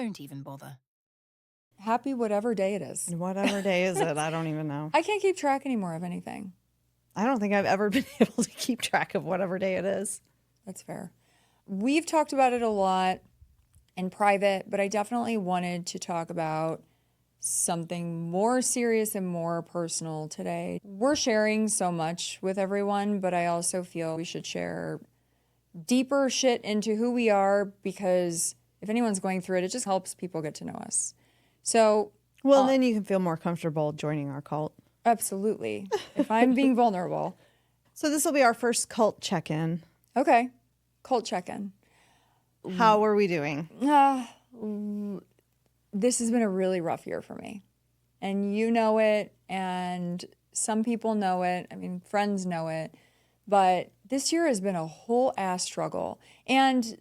don't even bother. Happy whatever day it is. Whatever day is it? I don't even know. I can't keep track anymore of anything. I don't think I've ever been able to keep track of whatever day it is. That's fair. We've talked about it a lot in private, but I definitely wanted to talk about something more serious and more personal today. We're sharing so much with everyone, but I also feel we should share deeper shit into who we are, because if anyone's going through it, it just helps people get to know us. So, well, then you can feel more comfortable joining our cult. Absolutely. If I'm being vulnerable. So this will be our first cult check-in. Okay. Cult check-in. How are we doing? This has been a really rough year for me. And you know it, and some people know it. I mean, friends know it. But this year has been a whole ass struggle. And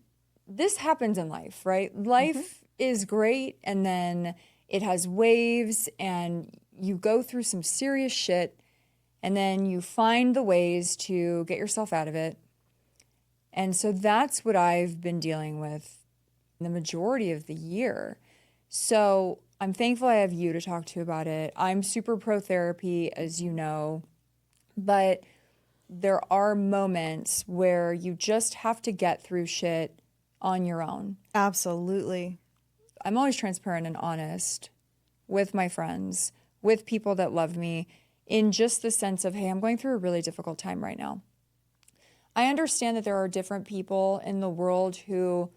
this happens in life, right? Life is great, and then it has waves, and you go through some serious shit, and then you find the ways to get yourself out of it. And so that's what I've been dealing with the majority of the year. So I'm thankful I have you to talk to about it. I'm super pro therapy, as you know, but there are moments where you just have to get through shit on your own. Absolutely. I'm always transparent and honest with my friends, with people that love me, in just the sense of, hey, I'm going through a really difficult time right now. I understand that there are different people in the world who,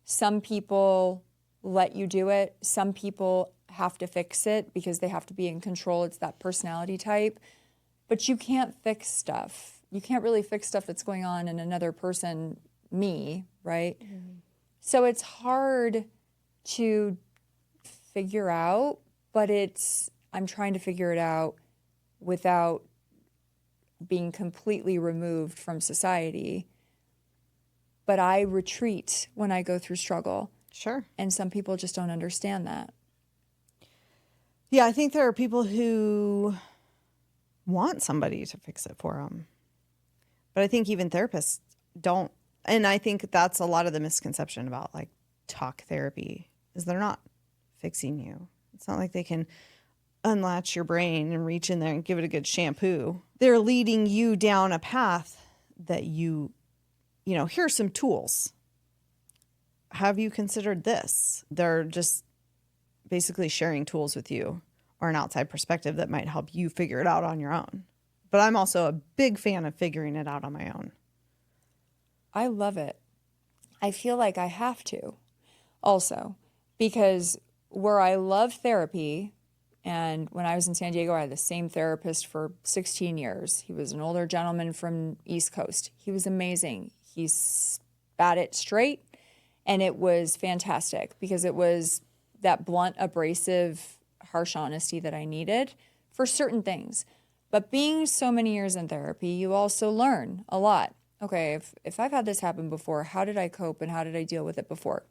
some people let you do it. Some people have to fix it because they have to be in control. It's that personality type. But you can't fix stuff. You can't really fix stuff that's going on in another person, me, right? Mm-hmm. So it's hard to figure out, but I'm trying to figure it out without being completely removed from society. But I retreat when I go through struggle. Sure. And some people just don't understand that. Yeah, I think there are people who want somebody to fix it for them. But I think even therapists don't. And I think that's a lot of the misconception about like talk therapy is they're not fixing you. It's not like they can unlatch your brain and reach in there and give it a good shampoo. They're leading you down a path that you know, here's some tools. Have you considered this? They're just basically sharing tools with you or an outside perspective that might help you figure it out on your own. But I'm also a big fan of figuring it out on my own. I love it. I feel like I have to also, because where I love therapy, and when I was in San Diego, I had the same therapist for 16 years. He was an older gentleman from East Coast. He was amazing. He spat it straight, and it was fantastic because it was that blunt, abrasive, harsh honesty that I needed for certain things. But being so many years in therapy, you also learn a lot. Okay, if I've had this happen before, how did I cope and how did I deal with it before?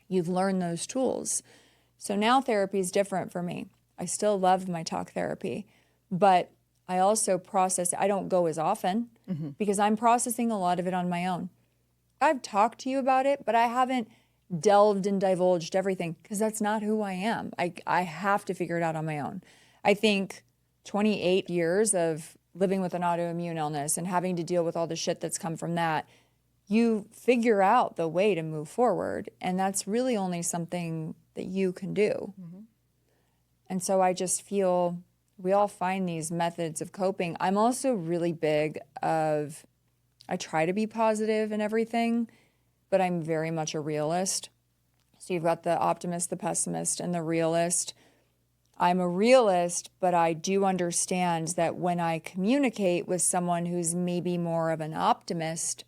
You've learned those tools. So now therapy is different for me. I still love my talk therapy, but I also process. I don't go as often because I'm processing a lot of it on my own. I've talked to you about it, but I haven't delved and divulged everything because that's not who I am. I have to figure it out on my own. I think 28 years of living with an autoimmune illness and having to deal with all the shit that's come from that, you figure out the way to move forward. And that's really only something that you can do. Mm-hmm. And so I just feel we all find these methods of coping. I'm also really big of, I try to be positive in everything, but I'm very much a realist. So you've got the optimist, the pessimist, and the realist. I'm a realist, but I do understand that when I communicate with someone who's maybe more of an optimist,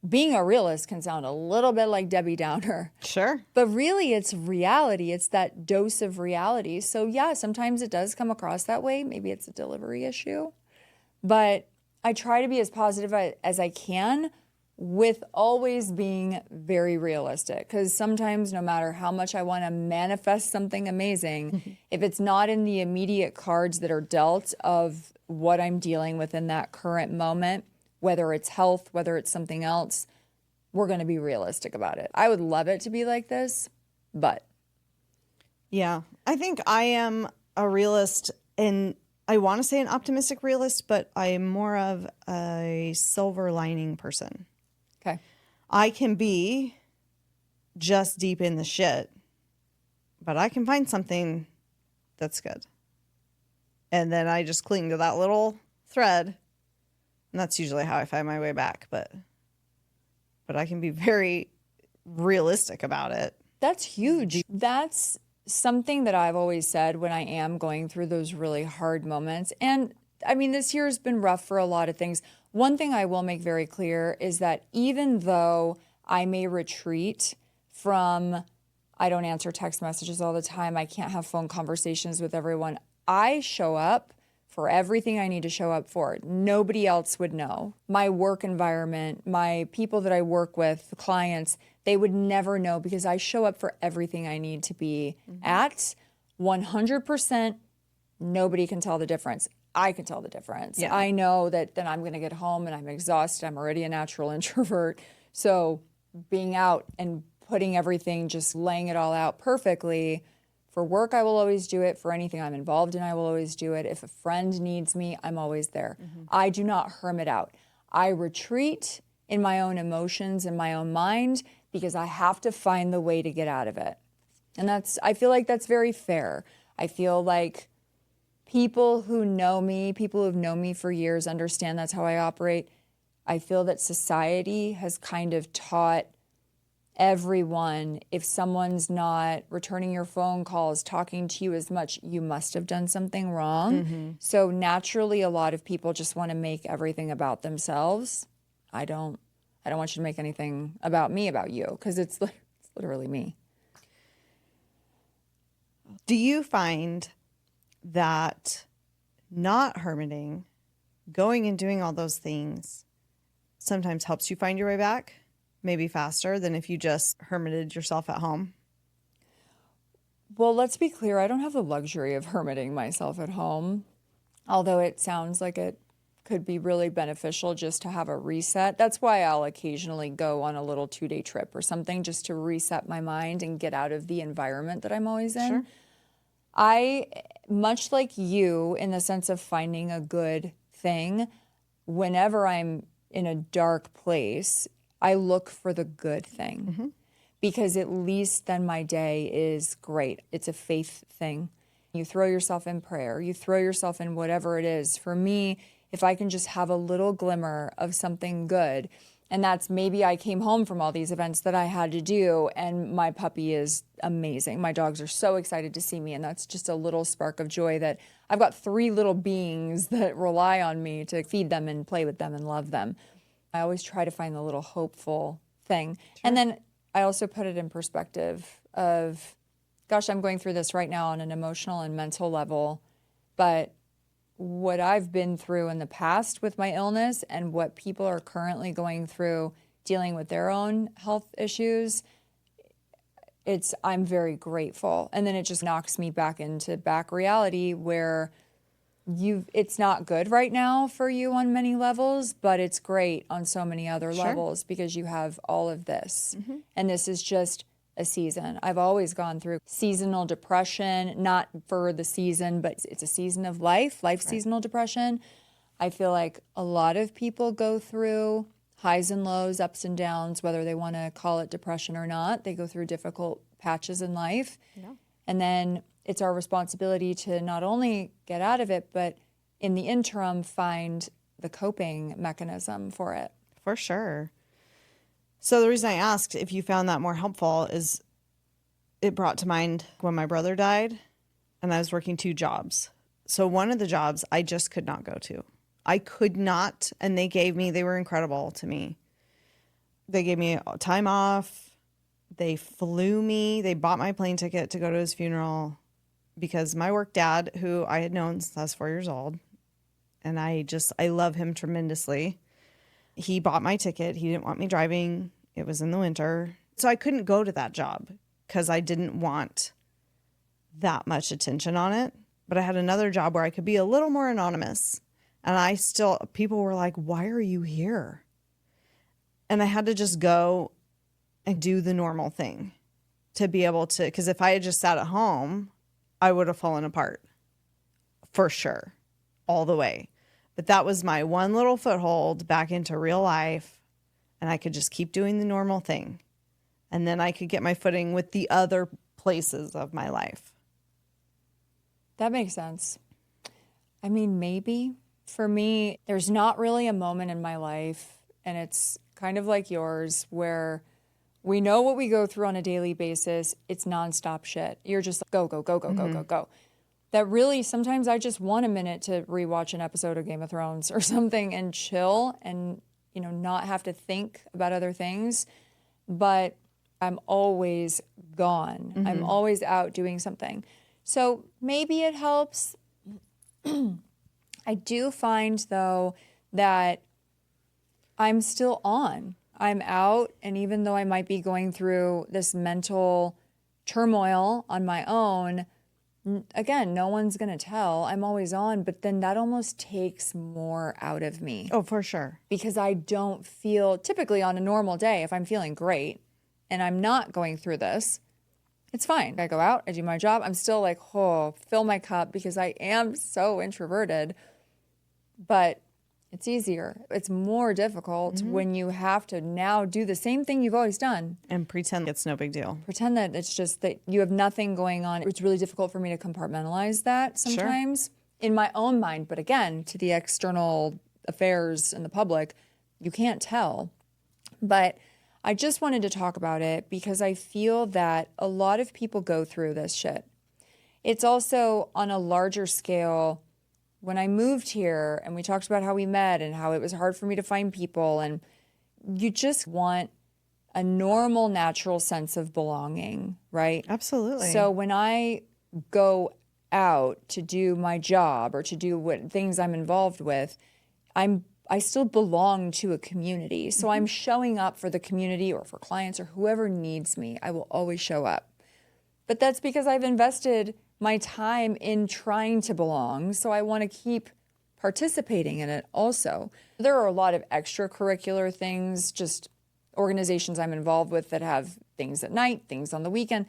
being a realist can sound a little bit like Debbie Downer. Sure. But really, it's reality. It's that dose of reality. So yeah, sometimes it does come across that way. Maybe it's a delivery issue. But I try to be as positive as I can with always being very realistic. Because sometimes no matter how much I want to manifest something amazing, if it's not in the immediate cards that are dealt of what I'm dealing with in that current moment, whether it's health, whether it's something else, we're going to be realistic about it. I would love it to be like this, But Yeah. I think I am a realist, and I want to say an optimistic realist, but I am more of a silver lining person. okay. I can be just deep in the shit, but I can find something that's good. And then I just cling to that little thread. And that's usually how I find my way back. But I can be very realistic about it. That's huge. That's something that I've always said when I am going through those really hard moments. And I mean, this year has been rough for a lot of things. One thing I will make very clear is that even though I may retreat from, I don't answer text messages all the time, I can't have phone conversations with everyone, I show up for everything I need to show up for. Nobody else would know. My work environment, my people that I work with, the clients, they would never know because I show up for everything I need to be at 100%. Nobody can tell the difference. I can tell the difference. Yeah. I know that then I'm going to get home and I'm exhausted. I'm already a natural introvert. So being out and putting everything, just laying it all out perfectly. For work, I will always do it. For anything I'm involved in, I will always do it. If a friend needs me, I'm always there. I do not hermit out. I retreat in my own emotions, in my own mind, because I have to find the way to get out of it. And I feel like that's very fair. I feel like people who know me, people who've known me for years understand that's how I operate. I feel that society has kind of taught everyone, if someone's not returning your phone calls, talking to you as much, you must have done something wrong. So naturally, a lot of people just want to make everything about themselves. I don't want you to make anything about me about you, because it's literally me. Do you find that not hermiting, going and doing all those things, sometimes helps you find your way back? Maybe faster than if you just hermited yourself at home? Well, let's be clear. I don't have the luxury of hermiting myself at home, although it sounds like it could be really beneficial just to have a reset. That's why I'll occasionally go on a little 2-day trip or something just to reset my mind and get out of the environment that I'm always in. Sure. I, much like you, in the sense of finding a good thing, whenever I'm in a dark place, I look for the good thing because at least then my day is great. It's a faith thing. You throw yourself in prayer, you throw yourself in whatever it is. For me, if I can just have a little glimmer of something good, and that's maybe I came home from all these events that I had to do, and my puppy is amazing. My dogs are so excited to see me, and that's just a little spark of joy that I've got 3 little beings that rely on me to feed them and play with them and love them. I always try to find the little hopeful thing. Sure. And then I also put it in perspective of, gosh, I'm going through this right now on an emotional and mental level, but what I've been through in the past with my illness and what people are currently going through dealing with their own health issues, I'm very grateful. And then it just knocks me back into back reality where it's not good right now for you on many levels, but it's great on so many other levels because you have all of this. And this is just a season. I've always gone through seasonal depression, not for the season, but it's a season of life seasonal depression. I feel like a lot of people go through highs and lows, ups and downs, whether they want to call it depression or not. They go through difficult patches in life. Yeah. And then it's our responsibility to not only get out of it, but in the interim, find the coping mechanism for it. For sure. So the reason I asked if you found that more helpful is it brought to mind when my brother died and I was working 2 jobs. So one of the jobs I just could not go to. I could not, and they were incredible to me. They gave me time off. They flew me. They bought my plane ticket to go to his funeral because my work dad, who I had known since I was 4 years old, and I love him tremendously. He bought my ticket. He didn't want me driving. It was in the winter. So I couldn't go to that job because I didn't want that much attention on it. But I had another job where I could be a little more anonymous. And people were like, why are you here? And I had to just go and do the normal thing. to be able to, because if I had just sat at home, I would have fallen apart for sure, all the way. But that was my one little foothold back into real life, and I could just keep doing the normal thing. And then I could get my footing with the other places of my life. That makes sense. I mean, maybe for me, there's not really a moment in my life, and it's kind of like yours, where we know what we go through on a daily basis. It's nonstop shit. You're just like, go, go, go, go, go, go, go. That really, sometimes I just want a minute to rewatch an episode of Game of Thrones or something and chill and, you know, not have to think about other things. But I'm always gone. I'm always out doing something. So maybe it helps. I do find, though, that I'm still on. I'm out, and even though I might be going through this mental turmoil on my own, again, no one's going to tell. I'm always on, but then that almost takes more out of me. Oh, for sure. Because I don't feel, typically on a normal day, if I'm feeling great and I'm not going through this, it's fine. I go out, I do my job. I'm still like, oh, fill my cup, because I am so introverted. But it's easier. It's more difficult when you have to now do the same thing you've always done. And pretend it's no big deal. Pretend that it's just that you have nothing going on. It's really difficult for me to compartmentalize that sometimes in my own mind. But again, to the external affairs and the public, you can't tell. But I just wanted to talk about it because I feel that a lot of people go through this shit. It's also on a larger scale. When I moved here and we talked about how we met and how it was hard for me to find people, and you just want a normal, natural sense of belonging, right? Absolutely. So when I go out to do my job or to do what things I'm involved with, I still belong to a community. So I'm showing up for the community or for clients or whoever needs me. I will always show up. But that's because I've invested my time in trying to belong. So I want to keep participating in it also. There are a lot of extracurricular things, just organizations I'm involved with that have things at night, things on the weekend.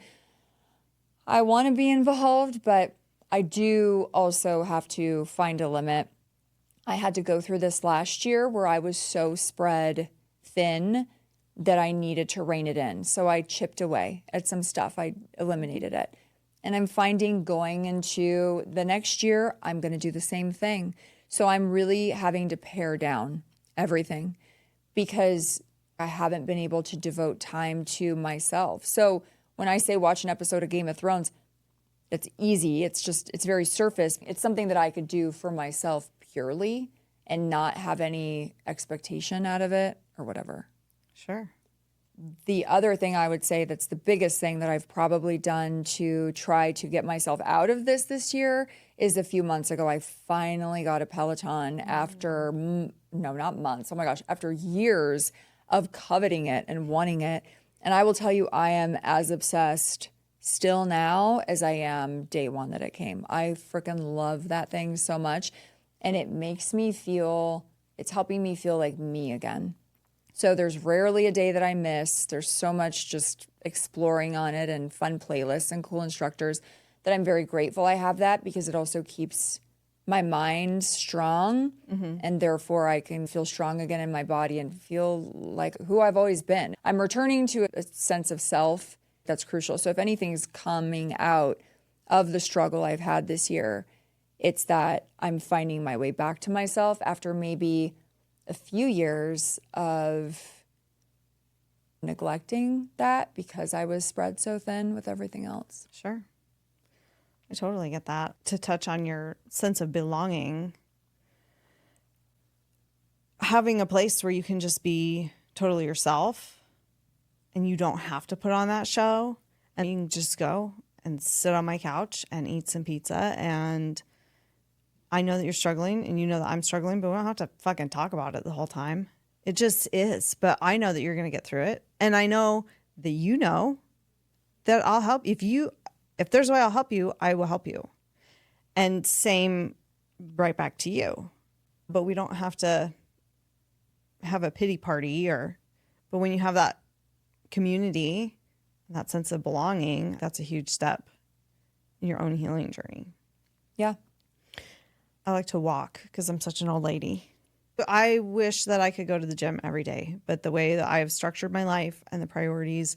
I want to be involved, but I do also have to find a limit. I had to go through this last year where I was so spread thin that I needed to rein it in. So I chipped away at some stuff. I eliminated it. And I'm finding going into the next year, I'm going to do the same thing. So I'm really having to pare down everything because I haven't been able to devote time to myself. So when I say watch an episode of Game of Thrones, it's easy. It's very surface. It's something that I could do for myself purely and not have any expectation out of it or whatever. Sure. The other thing I would say that's the biggest thing that I've probably done to try to get myself out of this year is a few months ago, I finally got a Peloton after, no, not months. Oh my gosh, after years of coveting it and wanting it. And I will tell you, I am as obsessed still now as I am day one that it came. I freaking love that thing so much. And it makes me feel, it's helping me feel like me again. So there's rarely a day that I miss. There's so much just exploring on it and fun playlists and cool instructors that I'm very grateful I have that, because it also keeps my mind strong and therefore I can feel strong again in my body and feel like who I've always been. I'm returning to a sense of self that's crucial. So if anything's coming out of the struggle I've had this year, it's that I'm finding my way back to myself after maybe a few years of neglecting that because I was spread so thin with everything else. Sure. I totally get that. To touch on your sense of belonging, having a place where you can just be totally yourself and you don't have to put on that show, and you can just go and sit on my couch and eat some pizza, and I know that you're struggling and you know that I'm struggling, but we don't have to fucking talk about it the whole time. It just is. But I know that you're going to get through it. And I know that you know that I'll help. If there's a way I'll help you, I will help you. And same right back to you. But we don't have to have a pity party but when you have that community that sense of belonging, that's a huge step in your own healing journey. Yeah. I like to walk because I'm such an old lady. I wish that I could go to the gym every day, but the way that I have structured my life and the priorities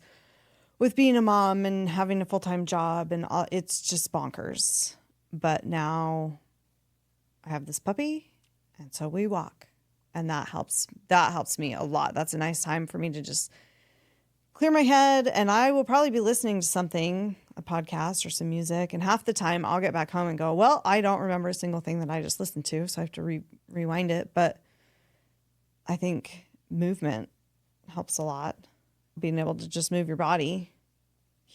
with being a mom and having a full-time job and all, it's just bonkers. But now I have this puppy, and so we walk, and that helps me a lot. That's a nice time for me to just clear my head, and I will probably be listening to something, a podcast or some music, and half the time I'll get back home and go, well, I don't remember a single thing that I just listened to, so I have to rewind it. But I think movement helps a lot. Being able to just move your body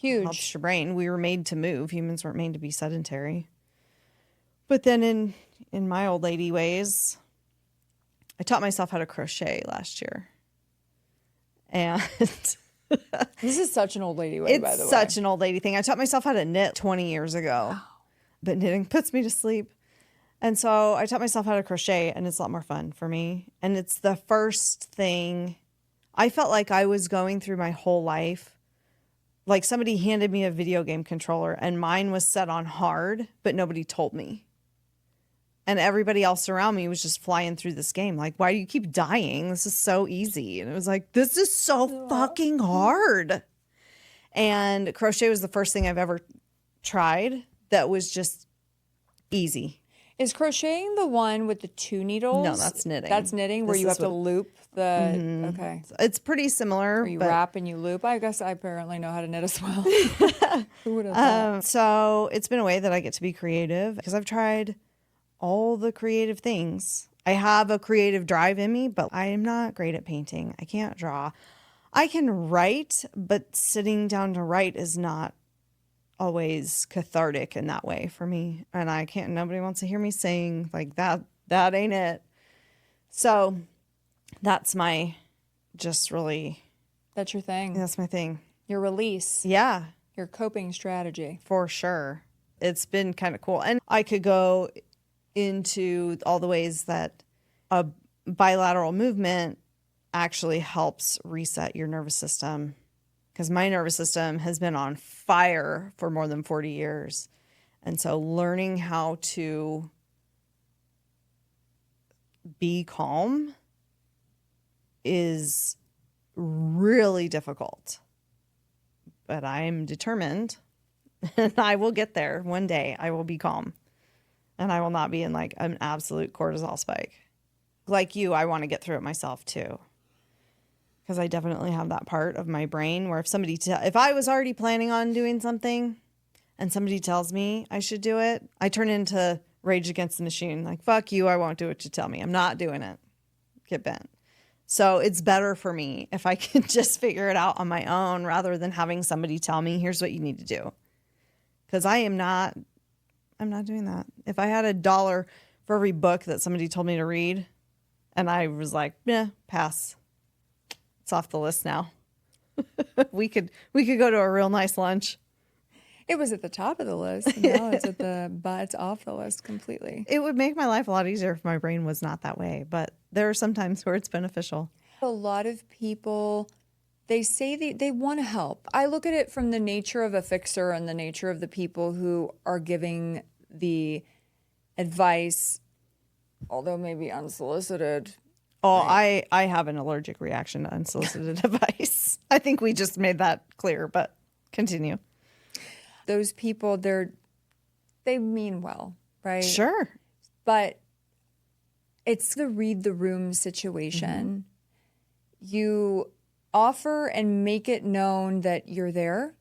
helps Huge. your brain. We were made to move. Humans weren't made to be sedentary. But then in my old lady ways, I taught myself how to crochet last year. And This is such an old lady way, by the way. it's such an old lady thing. I taught myself how to knit 20 years ago. Wow. But knitting puts me to sleep. And so I taught myself how to crochet, and it's a lot more fun for me. And it's the first thing I felt like I was going through my whole life. Like somebody handed me a video game controller, and mine was set on hard, but nobody told me. And everybody else around me was just flying through this game. Like, why do you keep dying? This is so easy. And it was like, this is so fucking hard. And crochet was the first thing I've ever tried that was just easy. Is crocheting the one with the 2 needles? No, that's knitting. That's knitting where This you is have to loop the, okay. It's pretty similar. Or you but, wrap and you loop. I guess I apparently know how to knit as well. Who would have thought? So it's been a way that I get to be creative because I've tried all the creative things. I have a creative drive in me, but I am not great at painting. I can't draw. I can write, but sitting down to write is not always cathartic in that way for me. And I can't, nobody wants to hear me sing like that. That ain't it. So that's my, just really, That's your thing. that's my thing. Your release. Yeah, Your coping strategy. for sure. It's been kind of cool. And I could go into all the ways that a bilateral movement actually helps reset your nervous system, because my nervous system has been on fire for more than 40 years. And so learning how to be calm is really difficult. But I'm determined and I will get there one day. I will be calm. And I will not be in like an absolute cortisol spike. Like you, I want to get through it myself too. Because I definitely have that part of my brain where if I was already planning on doing something and somebody tells me I should do it, I turn into Rage Against the Machine. Like, fuck you, I won't do what you tell me. I'm not doing it. Get bent. So it's better for me if I can just figure it out on my own rather than having somebody tell me, here's what you need to do. Because I'm not doing that. If I had $1 for every book that somebody told me to read, and I was like, yeah, pass. It's off the list now. we could go to a real nice lunch. It was at the top of the list. And now it's off the list completely. It would make my life a lot easier if my brain was not that way, but there are some times where it's beneficial. A lot of people, they say they want to help. I look at it from the nature of a fixer and the nature of the people who are giving the advice, although maybe unsolicited. Oh, right. I have an allergic reaction to unsolicited advice. I think we just made that clear, but continue. Those people, they mean well, right? Sure. But it's the read the room situation. Mm-hmm. You offer and make it known that you're there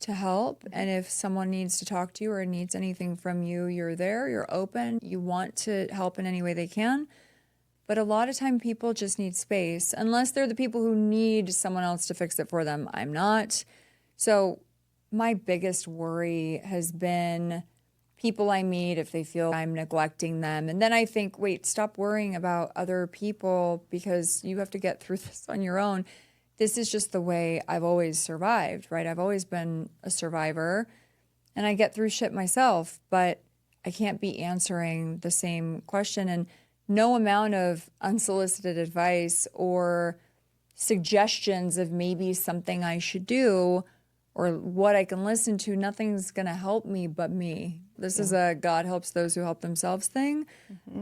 to help. And if someone needs to talk to you or needs anything from you, you're there, you're open, you want to help in any way they can. But a lot of time people just need space, unless they're the people who need someone else to fix it for them. I'm not. So my biggest worry has been people I meet, if they feel I'm neglecting them. And then I think, wait, stop worrying about other people because you have to get through this on your own. This is just the way I've always survived, right? I've always been a survivor and I get through shit myself, but I can't be answering the same question. And no amount of unsolicited advice or suggestions of maybe something I should do or what I can listen to, nothing's going to help me but me. This is a God helps those who help themselves thing.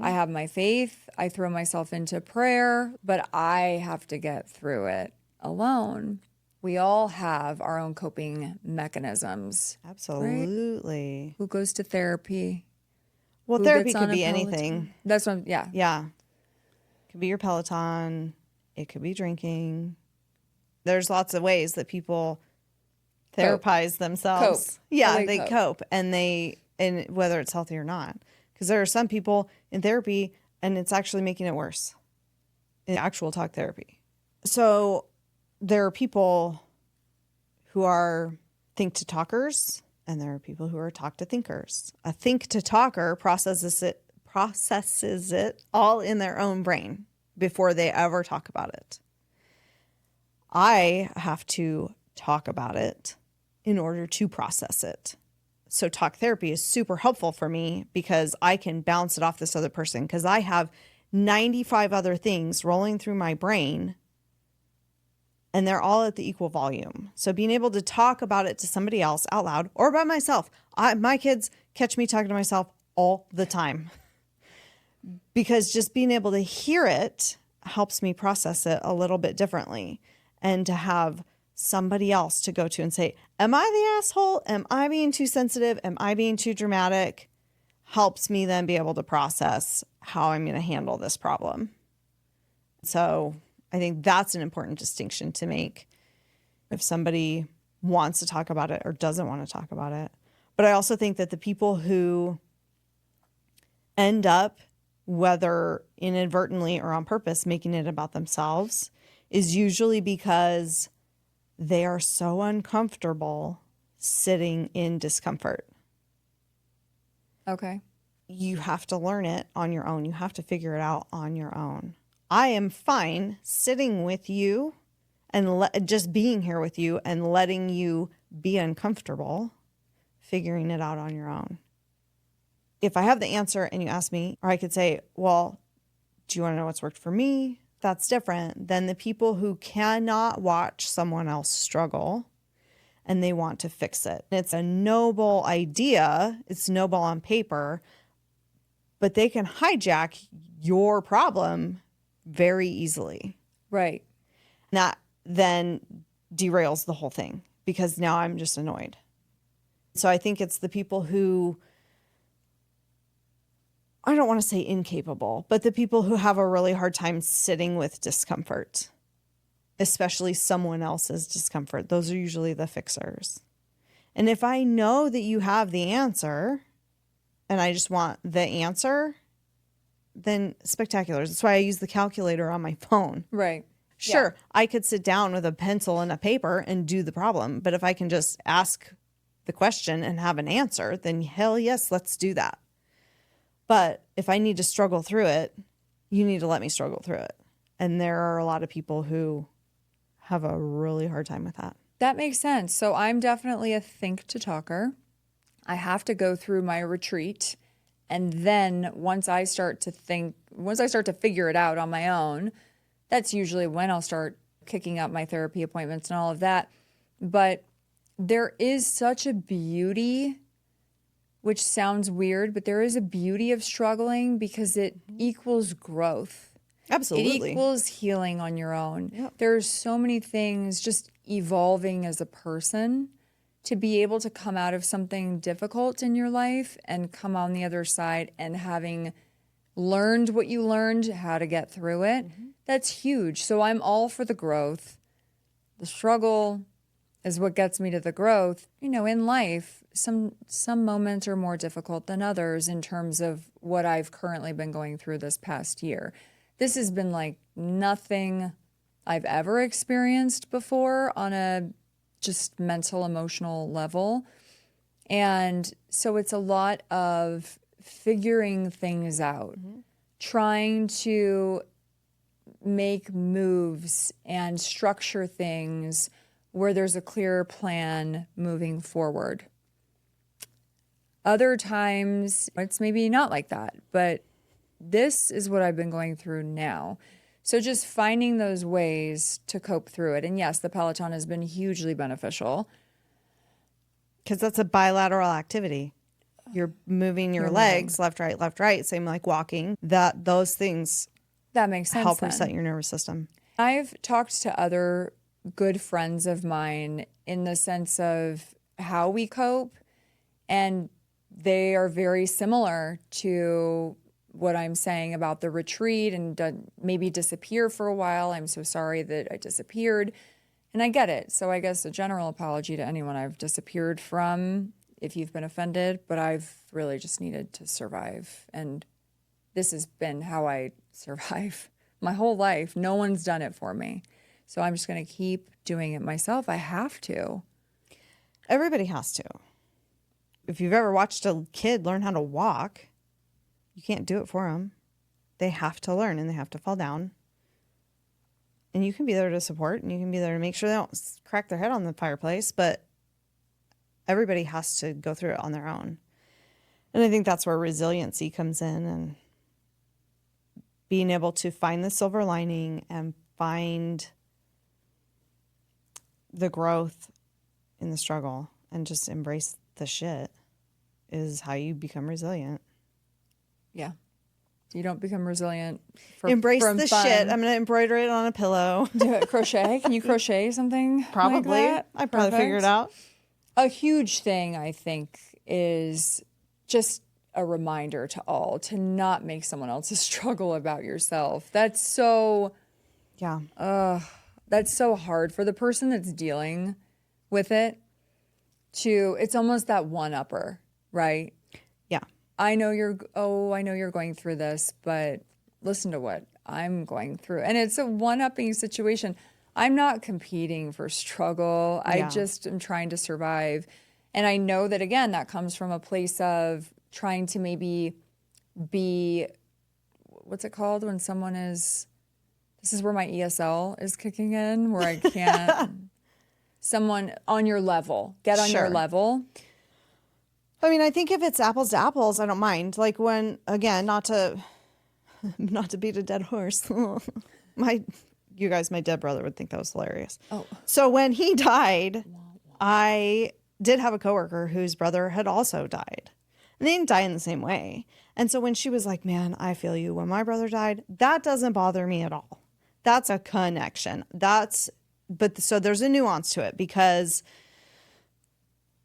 I have my faith. I throw myself into prayer, but I have to get through it alone. We all have our own coping mechanisms. Absolutely. Who goes to therapy? Well, Who therapy gets could on a be Peloton? anything. That's what, yeah. Yeah. It could be your Peloton. It could be drinking. There's lots of ways that people therapize themselves. Cope. Yeah, How they they cope. cope, and whether it's healthy or not. Because there are some people in therapy and it's actually making it worse in actual talk therapy. So there are people who are think to talkers and there are people who are talk to thinkers. A think to talker processes it all in their own brain before they ever talk about it. I have to talk about it in order to process it. So talk therapy is super helpful for me because I can bounce it off this other person because I have 95 other things rolling through my brain and they're all at the equal volume. So being able to talk about it to somebody else out loud or by myself. My kids catch me talking to myself all the time because just being able to hear it helps me process it a little bit differently. And to have somebody else to go to and say, am I the asshole? Am I being too sensitive? Am I being too dramatic? Helps me then be able to process how I'm going to handle this problem. So I think that's an important distinction to make if somebody wants to talk about it or doesn't want to talk about it. But I also think that the people who end up, whether inadvertently or on purpose, making it about themselves is usually because they are so uncomfortable sitting in discomfort. Okay. You have to learn it on your own. You have to figure it out on your own. I am fine sitting with you and just being here with you and letting you be uncomfortable, figuring it out on your own. If I have the answer and you ask me, or I could say, well, do you want to know what's worked for me? That's different than the people who cannot watch someone else struggle and they want to fix it. It's a noble idea. It's noble on paper, but they can hijack your problem very easily. Right. That then derails the whole thing because now I'm just annoyed. So I think it's the people who, I don't want to say incapable, but the people who have a really hard time sitting with discomfort, especially someone else's discomfort. Those are usually the fixers. And if I know that you have the answer and I just want the answer, then spectacular. That's why I use the calculator on my phone. Right. Sure, I could sit down with a pencil and a paper and do the problem. But if I can just ask the question and have an answer, then hell yes, let's do that. But if I need to struggle through it, you need to let me struggle through it. And there are a lot of people who have a really hard time with that. That makes sense. So I'm definitely a think to talker. I have to go through my retreat. And then once I start to figure it out on my own, that's usually when I'll start kicking up my therapy appointments and all of that. But there is such a beauty, which sounds weird, but there is a beauty of struggling because it equals growth. Absolutely. It equals healing on your own. Yep. There's so many things just evolving as a person to be able to come out of something difficult in your life and come on the other side and having learned what you learned, how to get through it. That's huge. So I'm all for the growth. The struggle is what gets me to the growth. You know, in life, some moments are more difficult than others in terms of what I've currently been going through this past year. This has been like nothing I've ever experienced before on a just mental, emotional level. And so it's a lot of figuring things out, trying to make moves and structure things where there's a clearer plan moving forward. Other times, it's maybe not like that, but this is what I've been going through now. So just finding those ways to cope through it. And yes, the Peloton has been hugely beneficial. Because that's a bilateral activity. You're moving your legs left, right. Same like walking. Those things That makes sense. help then. reset your nervous system. I've talked to other good friends of mine in the sense of how we cope, and they are very similar to what I'm saying about the retreat and maybe disappear for a while. I'm so sorry that I disappeared. And I get it. So I guess a general apology to anyone I've disappeared from if you've been offended, but I've really just needed to survive. And this has been how I survive my whole life. No one's done it for me. So I'm just going to keep doing it myself. I have to. Everybody has to. If you've ever watched a kid learn how to walk, you can't do it for them. They have to learn and they have to fall down. And you can be there to support and you can be there to make sure they don't crack their head on the fireplace, but everybody has to go through it on their own. And I think that's where resiliency comes in, and being able to find the silver lining and find the growth in the struggle and just embrace the shit is how you become resilient. Yeah. You don't become resilient Embrace from the fun. shit. I'm going to embroider it on a pillow. Do it. Crochet. Can you crochet something? Probably. Like that? I probably figure it out. A huge thing, I think, is just a reminder to all to not make someone else's struggle about yourself. That's so hard for the person that's dealing with it. It's almost that one-upper, right? Yeah. I know you're going through this, but listen to what I'm going through. And it's a one-upping situation. I'm not competing for struggle. I just am trying to survive. And I know that, again, that comes from a place of trying to maybe be, what's it called when someone is, this is where my ESL is kicking in, where I can't, someone on your level, get on your level. I mean, I think if it's apples to apples, I don't mind. Like when, again, not to beat a dead horse. My dead brother would think that was hilarious. Oh. So when he died, I did have a coworker whose brother had also died. And they didn't die in the same way. And so when she was like, man, I feel you. When my brother died, that doesn't bother me at all. That's a connection. So there's a nuance to it, because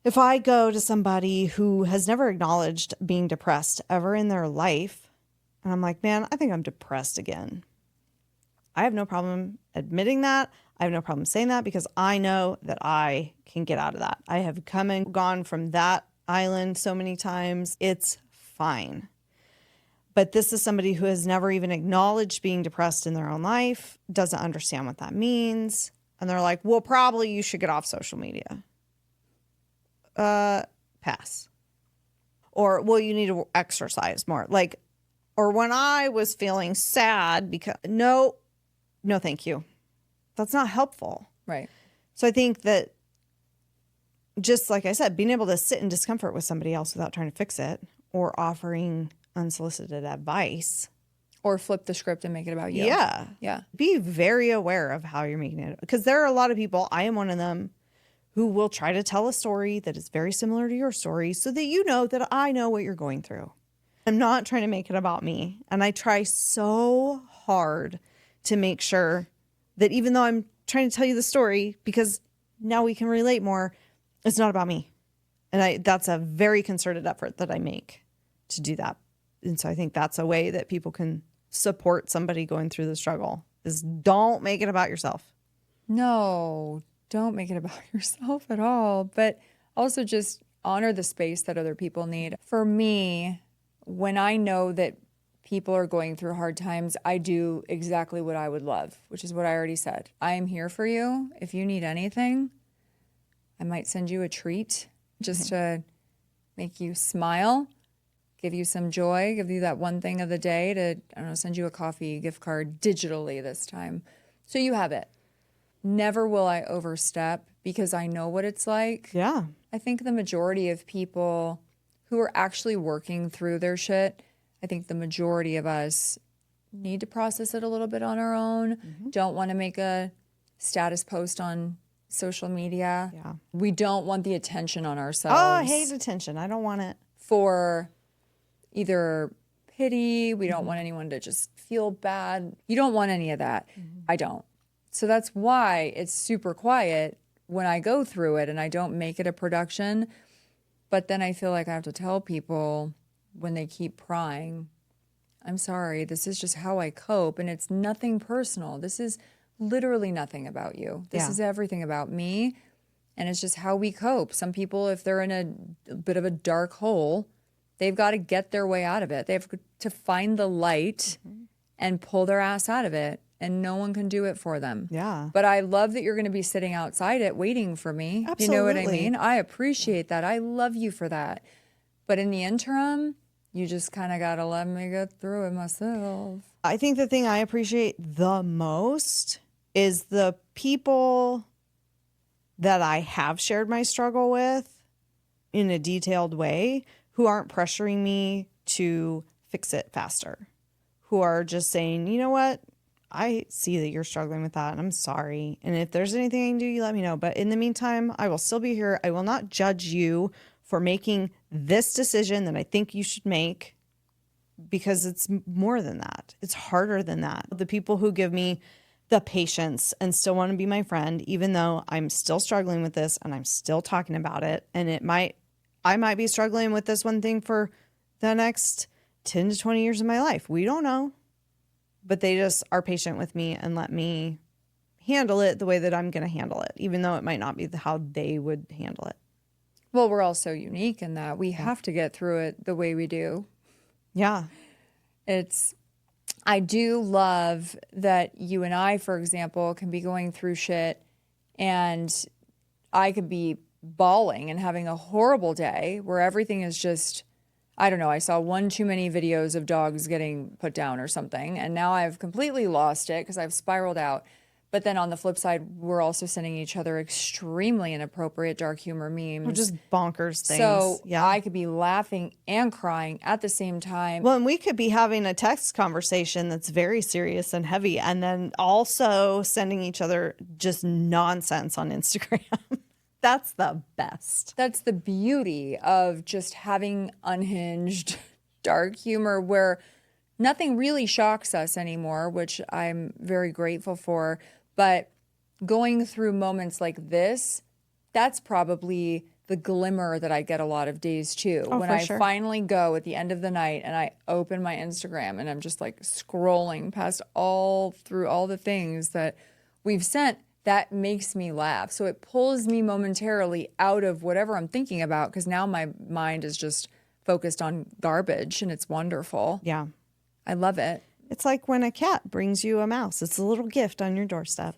if I go to somebody who has never acknowledged being depressed ever in their life, and I'm like, man, I think I'm depressed again, I have no problem admitting that. I have no problem saying that, because I know that I can get out of that. I have come and gone from that island so many times. It's fine. But this is somebody who has never even acknowledged being depressed in their own life, doesn't understand what that means. And they're like, well, probably you should get off social media. Pass. Or, well, you need to exercise more. Like, or when I was feeling sad because, no, thank you. That's not helpful. Right. So I think that, just like I said, being able to sit in discomfort with somebody else without trying to fix it, or offering unsolicited advice. Or flip the script and make it about you. Yeah. Yeah. Be very aware of how you're making it. Because there are a lot of people, I am one of them, who will try to tell a story that is very similar to your story so that you know that I know what you're going through. I'm not trying to make it about me. And I try so hard to make sure that even though I'm trying to tell you the story, because now we can relate more, it's not about me. And that's a very concerted effort that I make to do that. And so I think that's a way that people can support somebody going through the struggle, is don't make it about yourself. No, don't make it about yourself at all. But also just honor the space that other people need. For me, when I know that people are going through hard times, I do exactly what I would love, which is what I already said. I am here for you. If you need anything, I might send you a treat just to make you smile, give you some joy, give you that one thing of the day to, I don't know, send you a coffee gift card digitally this time. So you have it. Never will I overstep, because I know what it's like. Yeah. I think the majority of people who are actually working through their shit, I think the majority of us need to process it a little bit on our own. Mm-hmm. Don't want to make a status post on social media. Yeah. We don't want the attention on Oh, ourselves I hate attention. I don't want it. for either pity. We don't want anyone to just feel bad. You don't want any of that. I don't. So that's why it's super quiet when I go through it and I don't make it a production. But then I feel like I have to tell people when they keep prying, I'm sorry, this is just how I cope. And it's nothing personal. This is literally nothing about you. This Yeah. is everything about me. And it's just how we cope. Some people, if they're in a bit of a dark hole, they've got to get their way out of it. They have to find the light and pull their ass out of it. And no one can do it for them. Yeah. But I love that you're going to be sitting outside it waiting for me. You know what I Absolutely. mean? I appreciate that. I love you for that. But in the interim, you just kind of got to let me get through it myself. I think the thing I appreciate the most is the people that I have shared my struggle with in a detailed way who aren't pressuring me to fix it faster, who are just saying, you know what? I see that you're struggling with that and I'm sorry. And if there's anything I can do, you let me know. But in the meantime, I will still be here. I will not judge you for making this decision that I think you should make because it's more than that. It's harder than that. The people who give me the patience and still want to be my friend, even though I'm still struggling with this and I'm still talking about it. And I might be struggling with this one thing for the next 10 to 20 years of my life. We don't know. But they just are patient with me and let me handle it the way that I'm going to handle it, even though it might not be how they would handle it. Well, we're all so unique in that we have to get through it the way we do. Yeah. I do love that you and I, for example, can be going through shit and I could be bawling and having a horrible day where everything is just, I don't know, I saw one too many videos of dogs getting put down or something, and now I've completely lost it because I've spiraled out. But then on the flip side, we're also sending each other extremely inappropriate dark humor memes. Or just bonkers things. So yeah. I could be laughing and crying at the same time. Well, and we could be having a text conversation that's very serious and heavy, and then also sending each other just nonsense on Instagram. That's the best. That's the beauty of just having unhinged dark humor where nothing really shocks us anymore, which I'm very grateful for. But going through moments like this, that's probably the glimmer that I get a lot of days too. Oh, when for I sure. finally go at the end of the night and I open my Instagram and I'm just like scrolling past all through all the things that we've sent, that makes me laugh. So it pulls me momentarily out of whatever I'm thinking about because now my mind is just focused on garbage and it's wonderful. Yeah. I love it. It's like when a cat brings you a mouse. It's a little gift on your doorstep.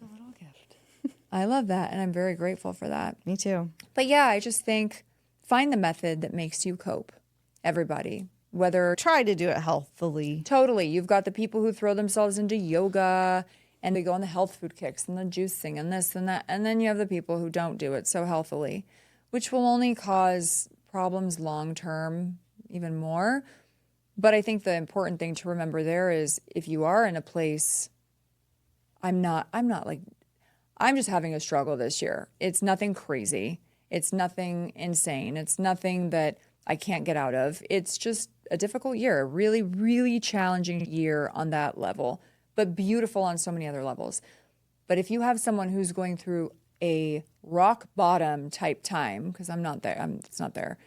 I love that and I'm very grateful for that. Me too. But yeah, I just think find the method that makes you cope. Everybody. Whether Try to do it healthily. totally, you've got the people who throw themselves into yoga and they go on the health food kicks and the juicing and this and that. And then you have the people who don't do it so healthily, which will only cause problems long term even more. But I think the important thing to remember there is if you are in a place, I'm just having a struggle this year. It's nothing crazy. It's nothing insane. It's nothing that I can't get out of. It's just a difficult year, a really, really challenging year on that level, but beautiful on so many other levels. But if you have someone who's going through a rock bottom type time, because I'm not there, it's not there.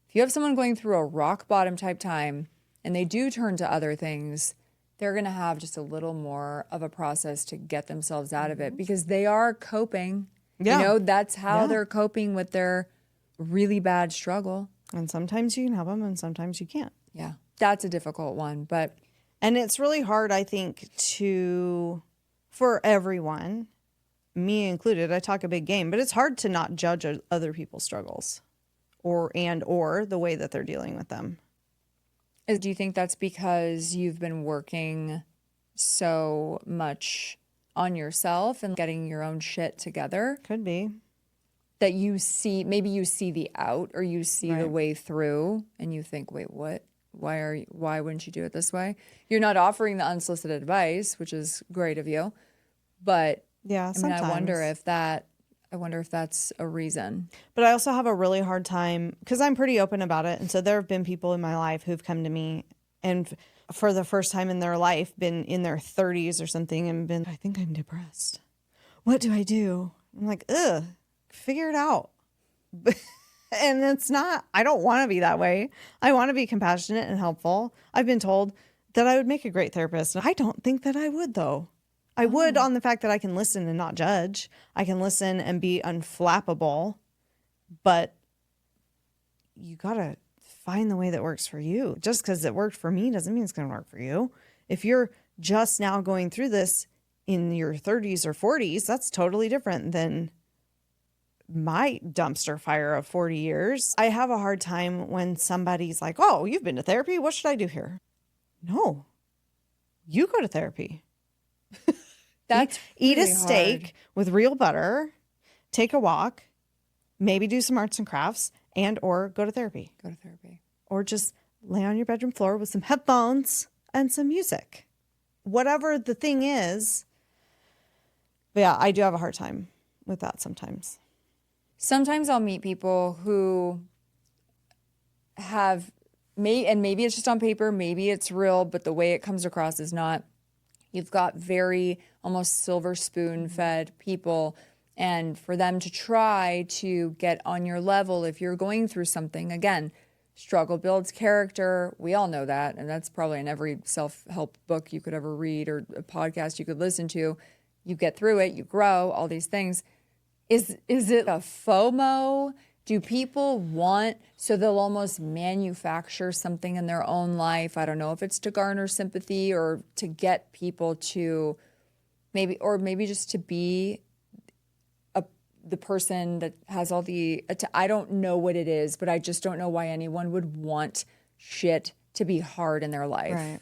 If you have someone going through a rock bottom type time and they do turn to other things, they're going to have just a little more of a process to get themselves out of it because they are coping. Yeah. You know, that's how Yeah. they're coping with their really bad struggle. And sometimes you can help them and sometimes you can't. Yeah, that's a difficult one. But And it's really hard, I think, for everyone, me included. I talk a big game, but it's hard to not judge other people's struggles or the way that they're dealing with them. do you think that's because you've been working so much on yourself and getting your own shit together Could be. that maybe you see the out or you see the Right. way through and you think, wait, what? Why wouldn't you do it this way? You're not offering the unsolicited advice, which is great of you. But Yeah, I mean, sometimes. I wonder if that I wonder if that's a reason. But I also have a really hard time because I'm pretty open about it. And so there have been people in my life who've come to me and for the first time in their life been in their 30s or something and been, I think I'm depressed. What do I do? I'm like, ugh, figure it out. And it's not, I don't want to be that way. I want to be compassionate and helpful. I've been told that I would make a great therapist. I don't think that I would, though. I would on the fact that I can listen and not judge. I can listen and be unflappable, but you got to find the way that works for you. Just because it worked for me doesn't mean it's going to work for you. If you're just now going through this in your 30s or 40s, that's totally different than my dumpster fire of 40 years. I have a hard time when somebody's like, oh, you've been to therapy? What should I do here? No, you go to therapy. That's Eat a really steak hard. with real butter, take a walk, maybe do some arts and crafts, and or go to therapy. Go to therapy. Or just lay on your bedroom floor with some headphones and some music. Whatever the thing is. But yeah, I do have a hard time with that sometimes. Sometimes I'll meet people who have and maybe it's just on paper, maybe it's real, but the way it comes across is not. You've got very almost silver spoon fed people, and for them to try to get on your level if you're going through something, again, struggle builds character. We all know that, and that's probably in every self-help book you could ever read or a podcast you could listen to. You get through it, you grow, all these things. Is it a FOMO? Do people want, so they'll almost manufacture something in their own life? I don't know if it's to garner sympathy or to get people to maybe just to be the person that has all the, I don't know what it is, but I just don't know why anyone would want shit to be hard in their life. Right.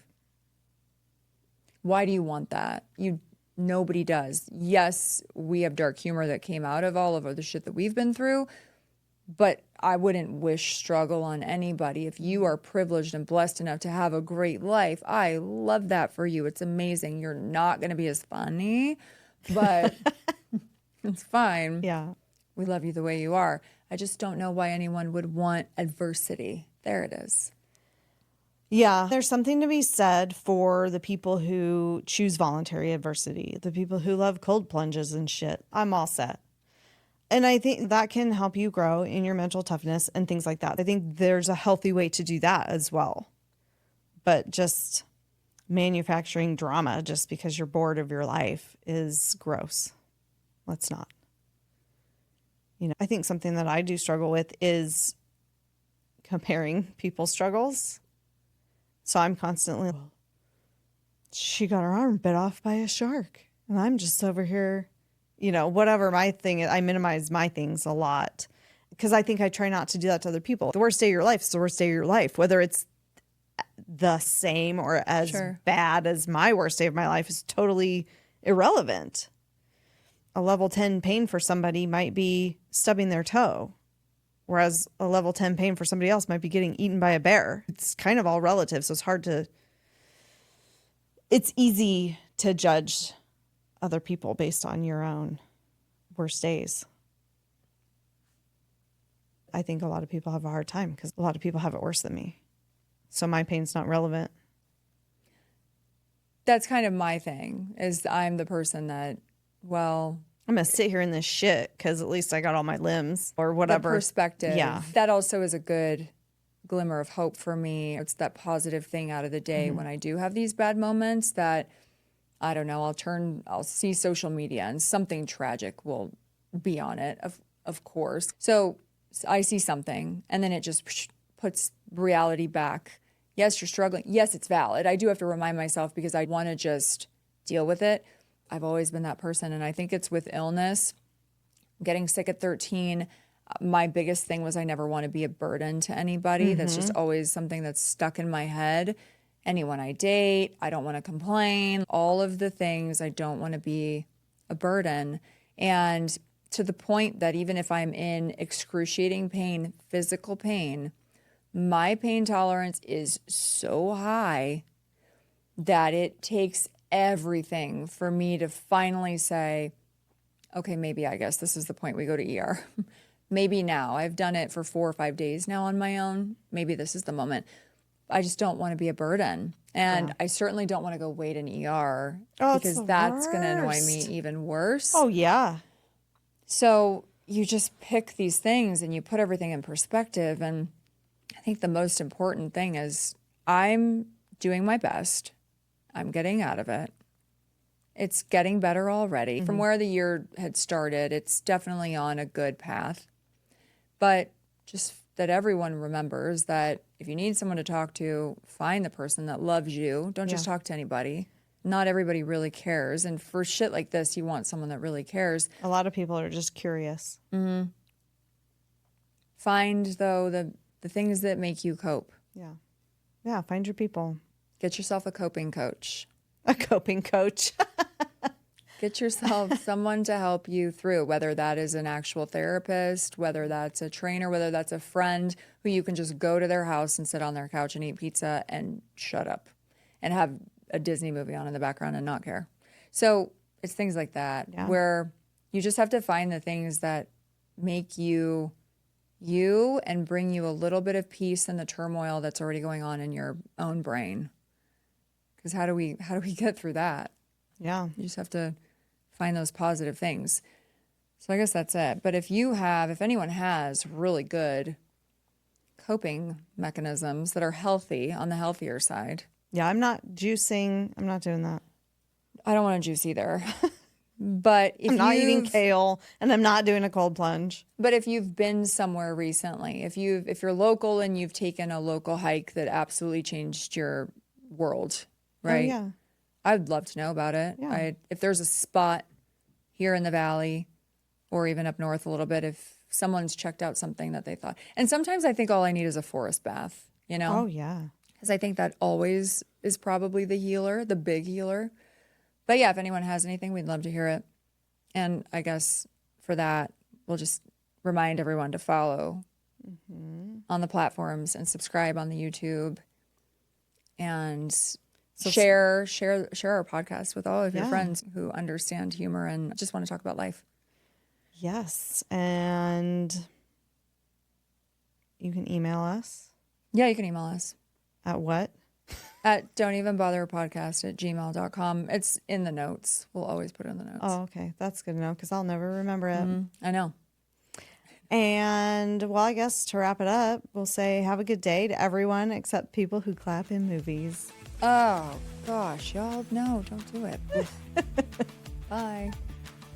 Why do you want that? Nobody does. Yes, we have dark humor that came out of all of the shit that we've been through, but I wouldn't wish struggle on anybody. If you are privileged and blessed enough to have a great life, I love that for you. It's amazing. You're not going to be as funny, but it's fine. Yeah. We love you the way you are. I just don't know why anyone would want adversity. There it is. Yeah, there's something to be said for the people who choose voluntary adversity, the people who love cold plunges and shit. I'm all set. And I think that can help you grow in your mental toughness and things like that. I think there's a healthy way to do that as well. But just manufacturing drama just because you're bored of your life is gross. Let's not. I think something that I do struggle with is comparing people's struggles. So I'm constantly, she got her arm bit off by a shark. And I'm just over here, whatever my thing is. I minimize my things a lot because I think I try not to do that to other people. The worst day of your life is the worst day of your life. Whether it's the same or as bad as my worst day of my life is totally irrelevant. A level 10 pain for somebody might be stubbing their toe, whereas a level 10 pain for somebody else might be getting eaten by a bear. It's kind of all relative, so it's easy to judge other people based on your own worst days. I think a lot of people have a hard time because a lot of people have it worse than me. So my pain's not relevant. That's kind of my thing, is I'm the person that, well, I'm going to sit here in this shit because at least I got all my limbs or whatever. the perspective. Yeah. That also is a good glimmer of hope for me. It's that positive thing out of the day when I do have these bad moments that, I don't know, I'll see social media and something tragic will be on it, of course. So I see something and then it just puts reality back. Yes, you're struggling. Yes, it's valid. I do have to remind myself because I want to just deal with it. I've always been that person, and I think it's with illness. Getting sick at 13, my biggest thing was I never want to be a burden to anybody. That's just always something that's stuck in my head. Anyone I date, I don't want to complain. All of the things, I don't want to be a burden. And to the point that even if I'm in excruciating pain, physical pain, my pain tolerance is so high that it takes everything for me to finally say, okay, maybe I guess this is the point we go to ER. Maybe now. I've done it for 4 or 5 days now on my own. Maybe this is the moment. I just don't want to be a burden. And I certainly don't want to go wait in ER Oh, it's because the that's going to annoy me worst. even worse. Oh, yeah. So you just pick these things and you put everything in perspective. And I think the most important thing is I'm doing my best. I'm getting out of it. It's getting better already. From where the year had started, it's definitely on a good path. But just that everyone remembers that if you need someone to talk to, find the person that loves you. Don't just talk to anybody. Not everybody really cares. And for shit like this, you want someone that really cares. A lot of people are just curious. Find, though, the things that make you cope. Yeah. Yeah, find your people. Get yourself a coping coach. A coping coach. Get yourself someone to help you through, whether that is an actual therapist, whether that's a trainer, whether that's a friend who you can just go to their house and sit on their couch and eat pizza and shut up and have a Disney movie on in the background and not care. So it's things like that where you just have to find the things that make you you and bring you a little bit of peace in the turmoil that's already going on in your own brain. Because how do we get through that? Yeah. You just have to find those positive things. So I guess that's it. But if anyone has really good coping mechanisms that are healthy on the healthier side. Yeah, I'm not juicing. I'm not doing that. I don't want to juice either. But if I'm not eating kale and I'm not doing a cold plunge. But if you've been somewhere recently, if you're local and you've taken a local hike that absolutely changed your world, right? Oh, yeah. I'd love to know about it. Yeah. If there's a spot here in the valley or even up north a little bit, if someone's checked out something that they thought. And sometimes I think all I need is a forest bath, you know? Oh, yeah. Because I think that always is probably the healer, the big healer. But yeah, if anyone has anything, we'd love to hear it. And I guess for that, we'll just remind everyone to follow on the platforms and subscribe on the YouTube and share our podcast with all of your friends who understand humor and just want to talk about life. Yes. And you can email us. Yeah, you can email us. At what? At don'tevenbotherpodcast@gmail.com. It's in the notes. We'll always put it in the notes. Oh, okay. That's good to know because I'll never remember it. I know. And, well, I guess to wrap it up, we'll say have a good day to everyone except people who clap in movies. Oh, gosh. Y'all, no, don't do it. Bye.